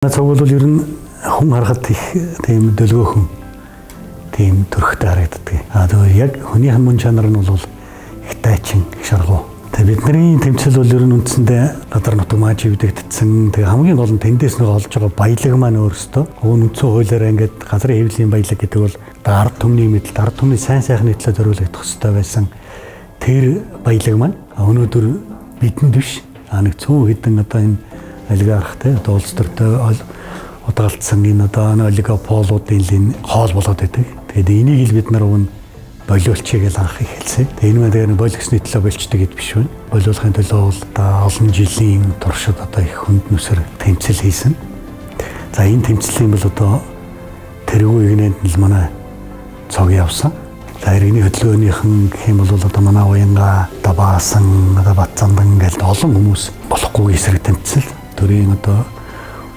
Цаг бол ер нь хүн харахад их тийм дөлгөөхөн тийм төрхтэй харагддаг. Тэгээ яг хүний мөн чанар нь бол их тайчин шаргуу. Тэгээ бидний тэмцэл бол ер нь үндсэндээ гадар нутаг маань чивдэгдсэн. Тэгээ хамгийн гол нь тэндээс нэг олж байгаа баялаг маань өөрөөсөө үндсэн хуулиараа ингээд газрын хэвлэлийн баялаг гэдэг бол ард түмний мэдэлд ард түмний сайн сайхны төлөө зориулагдах хэрэгтэй байсан. Тэр баялаг маань өнөөдөр бидэнд биш нэг 100 хэдэн одоо энэ олигархтэй одоо улс төртэй удаалцсан энэ одоо олигополуудын хоол болоод байдаг. Тэгээд энийг л бид нар өвн болиулчих гэж анх эхэлсэн. Тэгээд энэ маань болгосны төлөө болчдөг гэд биш байна. Болиулахын төлөө бол одоо олон жилийн туршид одоо их хүнд нүсэр тэмцэл хийсэн. За энэ тэмцлийн бол одоо тэргүй игнэнд л манай цог явсан. За иргэний хөдөлгөөнийхэн гэх юм бол одоо манай уянга одоо баасан одоо Батцандан гэдэг олон хүмүүс болохгүй эсрэг тэмцэл. Төрийн одоо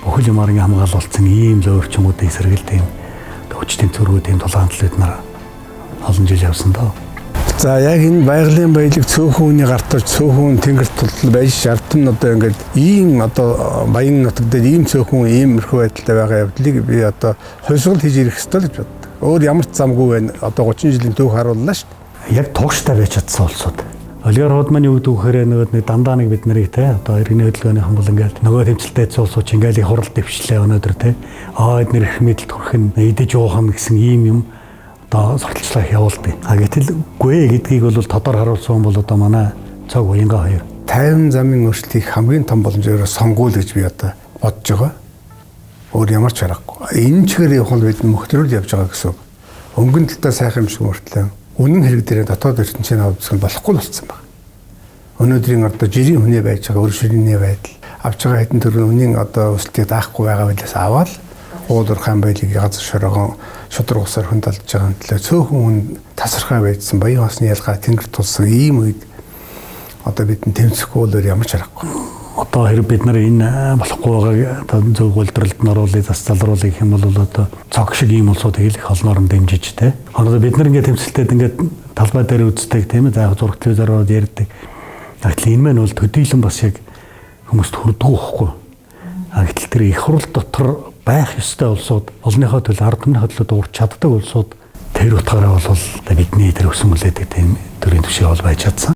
бүхэл юмарын хамгаал болсон ийм л өөрчлөлтүүдийн эсрэг тийм хүчтэй төрүүдийн тулгаанлалд нар олон жил явсан доо. За яг энэ байгалийн баялаг цөөхөний гартаж цөөхөн тэнгэрт тултал байж шаардсан одоо ингээд ийм одоо баян нутаг дээр ийм цөөхөн иймэрхүү байдалтай байгаа явдлыг би одоо хувьсгал хийж ирэх ёстой л гэж боддог. Өөр ямар ч замгүй байна. Одоо 30 жилийн түүх харууллаа шүү дээ. Яг тууштай байж чадсан улсууд. Олигархууд маань юу гэдэг вэхээр нэг дандаа нэг бид нарыг те одоо иргэний хөдөлгөөний хамбал ингээл нөгөө тэмцэлтэй цуулсууч ингээл их хурал дэвшлээ өнөөдөр те эдгээр их мэдэлд хүрэх нь идэж уухан гэсэн ийм юм одоо сурталчлах явуулдаг. Гэтэл гүй гэдгийг бол тодор харуулсан бол одоо манай цог уянга хоёр 50 замын өөрчлөлтийг хамгийн том боломжоор сонгуул гэж би одоо бодож байгаа. Өөр ямар ч аргагүй. Энэ чигээр явах бол бид мөхтрөл явж байгаа гэсэн. Өнгөн талдаа сайхан юм шиг мөртлөө үнэн хэрэг дээр дотоод ертөнцийн авдсгал болохгүй болсон байна. Өнөөдрийн одоо жирийн хүнээ байж байгаа өршөөлний байдал авч байгаа хэдэн төрлийн үнийн одоо өсөлтийг даахгүй байгаа байлаас аваад уулуурхайн байлыг газар шорогон шудраг усаар хөндөлж байгаа төлөө цөөхөн хүн тасархай байжсан баян хосны ялгаа тэнгэр тулсан ийм үед одоо бидний тэмцэхгүй бол ямар ч аргагүй. Одоо хэрэг бид нар энэ болохгүй байгаа зөв үйлдвэрлэлд нь оруулах засалруулах гэх юм бол одоо цог шиг ийм улсуудыг их олноор нь дэмжиж те. Одоо бид нар ингээд тэмцэлтэд ингээд талбай дээр үздэг тийм ээ заах зураг телевизээр ярьдаг. Гэтэл энэ маань бол төдийлөн бас яг хүмүүст хүрдэггүй байхгүй. Гэтэл тэр их хурл дотор байх ёстой улсууд олныхоо төлөө ард түмний хөдлөлд уурч чаддаг улсууд тэр утгаараа бол бидний тэр өсөн үлээдэг тийм төрийн түвшин бол байж чадсан.